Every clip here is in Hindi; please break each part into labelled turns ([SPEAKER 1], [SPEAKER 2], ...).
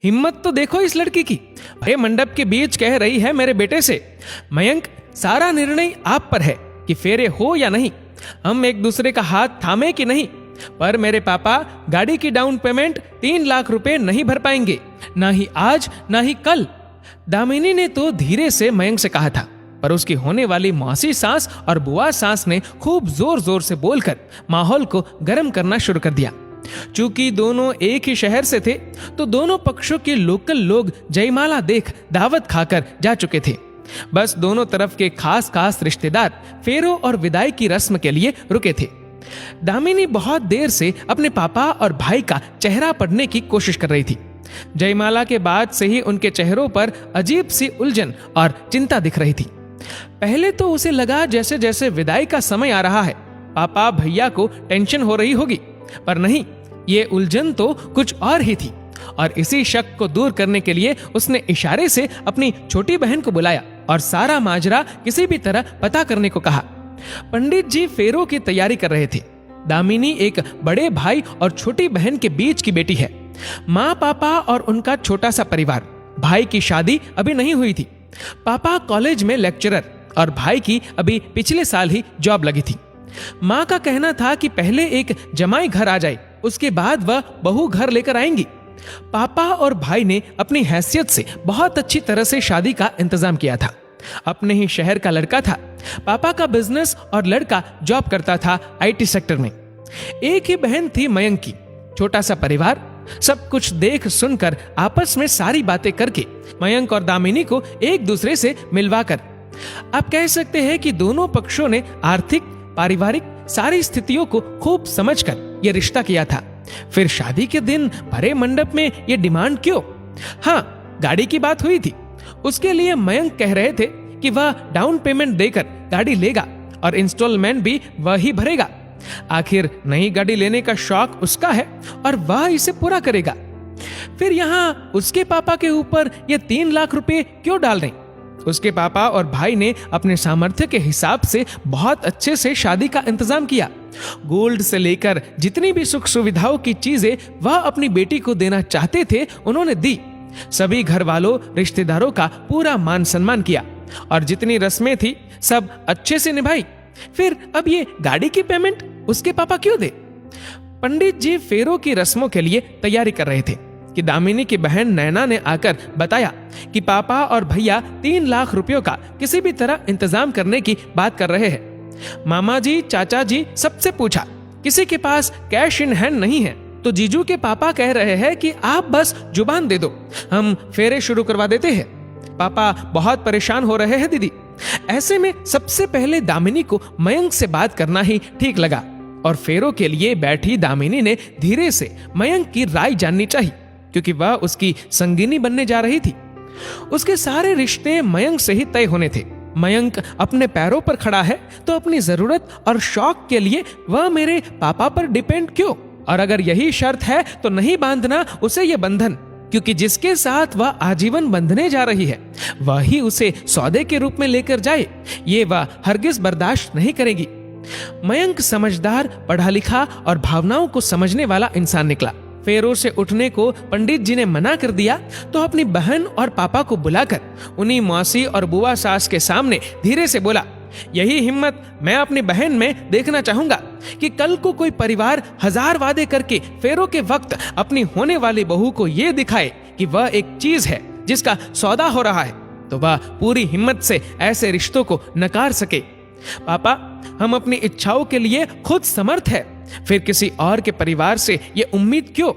[SPEAKER 1] हिम्मत तो देखो इस लड़की की, भरे मंडप के बीच कह रही है मेरे बेटे से, मयंक सारा निर्णय आप पर है कि फेरे हो या नहीं, हम एक दूसरे का हाथ थामे कि नहीं, पर मेरे पापा गाड़ी की डाउन पेमेंट 3 लाख रुपए नहीं भर पाएंगे, ना ही आज ना ही कल। दामिनी ने तो धीरे से मयंक से कहा था, पर उसकी होने वाली मौसी सास और बुआ सास ने खूब जोर जोर से बोलकर माहौल को गर्म करना शुरू कर दिया। चूंकि दोनों एक ही शहर से थे, तो दोनों पक्षों के लोकल लोग जयमाला देख दावत खाकर जा चुके थे। बस दोनों तरफ के खास खास रिश्तेदार फेरों और विदाई की रस्म के लिए रुके थे। दामिनी बहुत देर से अपने पापा और भाई का चेहरा पढ़ने की कोशिश कर रही थी। जयमाला के बाद से ही उनके चेहरों पर अजीब सी उलझन और चिंता दिख रही थी। पहले तो उसे लगा जैसे जैसे विदाई का समय आ रहा है, पापा भैया को टेंशन हो रही होगी, पर नहीं, ये उलझन तो कुछ और ही थी। और इसी शक को दूर करने के लिए उसने इशारे से अपनी छोटी बहन को बुलाया और सारा माजरा किसी भी तरह पता करने को कहा। पंडित जी फेरों की तैयारी कर रहे थे। दामिनी एक बड़े भाई और छोटी बहन के बीच की बेटी है। माँ, पापा और उनका छोटा सा परिवार। भाई की शादी अभी नहीं हुई थी। पापा कॉलेज में लेक्चरर और भाई की अभी पिछले साल ही जॉब लगी थी। माँ का कहना था कि पहले एक जमाई घर आ जाए, उसके बाद वह बहू घर लेकर आएंगी। पापा और भाई ने अपनी हैसियत से बहुत अच्छी तरह से शादी का इंतजाम किया था। अपने ही शहर का लड़का था। पापा का बिजनेस और लड़का जॉब करता था IT सेक्टर में। एक ही बहन थी मयंक की। छोटा सा परिवार। सब कुछ देख सुनकर आपस में सारी बातें करके मयंक और दामिनी को एक दूसरे से मिलवाकर आप कह सकते हैं कि दोनों पक्षों ने आर्थिक, पारिवारिक सारी स्थितियों को खूब समझकर यह रिश्ता किया था। फिर शादी के दिन भरे मंडप में ये डिमांड क्यों? हाँ, गाड़ी की बात हुई थी। उसके लिए मयंक कह रहे थे कि वह डाउन पेमेंट देकर गाड़ी लेगा और इंस्टॉलमेंट भी वह ही भरेगा। आखिर नई गाड़ी लेने का शौक उसका है और वह इसे पूरा करेगा। फिर यहाँ उसके पापा के ऊपर ये 3 लाख रुपए क्यों डाल रहे? उसके पापा और भाई ने अपने सामर्थ्य के हिसाब से बहुत अच्छे से शादी का इंतजाम किया। गोल्ड से लेकर जितनी भी सुख सुविधाओं की चीजें वह अपनी बेटी को देना चाहते थे, उन्होंने दी। सभी घर वालों, रिश्तेदारों का पूरा मान सम्मान किया और जितनी रस्में थी सब अच्छे से निभाई। फिर अब ये गाड़ी की पेमेंट उसके पापा क्यों दे? पंडित जी फेरों की रस्मों के लिए तैयारी कर रहे थे कि दामिनी की बहन नैना ने आकर बताया कि पापा और भैया 3 लाख रुपयों का किसी भी तरह इंतजाम करने की बात कर रहे हैं। मामा जी, चाचा जी सबसे पूछा, किसी के पास कैश इन हैंड नहीं है, तो जीजू के पापा कह रहे हैं कि आप बस जुबान दे दो, हम फेरे शुरू करवा देते हैं। पापा बहुत परेशान हो रहे हैं दीदी। ऐसे में सबसे पहले दामिनी को मयंक से बात करना ही ठीक लगा और फेरों के लिए बैठी दामिनी ने धीरे से मयंक की राय जाननी चाहिए, क्योंकि वह उसकी संगिनी बनने जा रही थी। उसके सारे रिश्ते मयंक से ही तय होने थे। मयंक अपने पैरों पर खड़ा है तो अपनी जरूरत और शौक के लिए वह मेरे पापा पर डिपेंड क्यों? और अगर यही शर्त है तो नहीं बांधना उसे यह बंधन, क्योंकि जिसके साथ वह आजीवन बंधने जा रही है वही उसे सौदे के रूप में लेकर जाए, ये वह हरगिज बर्दाश्त नहीं करेगी। मयंक समझदार, पढ़ा लिखा और भावनाओं को समझने वाला इंसान निकला। फेरों से उठने को पंडित जी ने मना कर दिया तो अपनी बहन और पापा को बुलाकर उन्हीं मौसी और बुआ सास के सामने धीरे से बोला, यही हिम्मत मैं अपनी बहन में देखना चाहूंगा कि कल को कोई परिवार 1000 वादे करके फेरों के वक्त अपनी होने वाली बहू को यह दिखाए कि वह एक चीज है जिसका सौदा हो रहा है, तो वह पूरी हिम्मत से ऐसे रिश्तों को नकार सके। पापा, हम अपनी इच्छाओं के लिए खुद समर्थ है, फिर किसी और के परिवार से ये उम्मीद क्यों?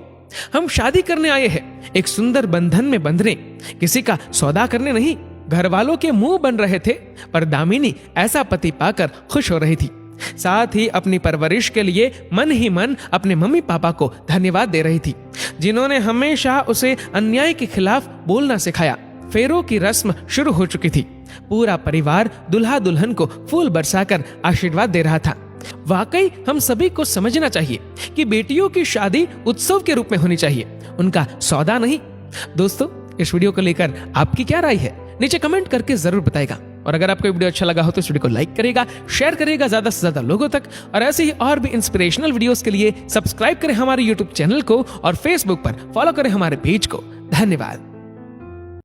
[SPEAKER 1] हम शादी करने आए हैं, एक सुंदर बंधन में बंधने, किसी का सौदा करने नहीं। घर वालों के मुंह बन रहे थे, पर दामिनी ऐसा पति पाकर खुश हो रही थी। साथ ही अपनी परवरिश के लिए मन ही मन अपने मम्मी पापा को धन्यवाद दे रही थी, जिन्होंने हमेशा उसे अन्याय के खिलाफ बोलना सिखाया। फेरों की रस्म शुरू हो चुकी थी। पूरा परिवार दुल्हा दुल्हन को फूल बरसाकर आशीर्वाद दे रहा था। वाकई हम सभी को समझना चाहिए कि बेटियों की शादी उत्सव के रूप में होनी चाहिए, उनका सौदा नहीं। दोस्तों, इस वीडियो को लेकर आपकी क्या राय है? नीचे कमेंट करके जरूर बताएगा। और अगर आपको वीडियो अच्छा लगा हो तो इस वीडियो को लाइक करेगा, शेयर करेगा ज्यादा से ज्यादा लोगों तक। और ऐसे ही और भी इंस्पिरेशनल वीडियोस के लिए सब्सक्राइब करें हमारे यूट्यूब चैनल को और फेसबुक पर फॉलो करें हमारे पेज को। धन्यवाद।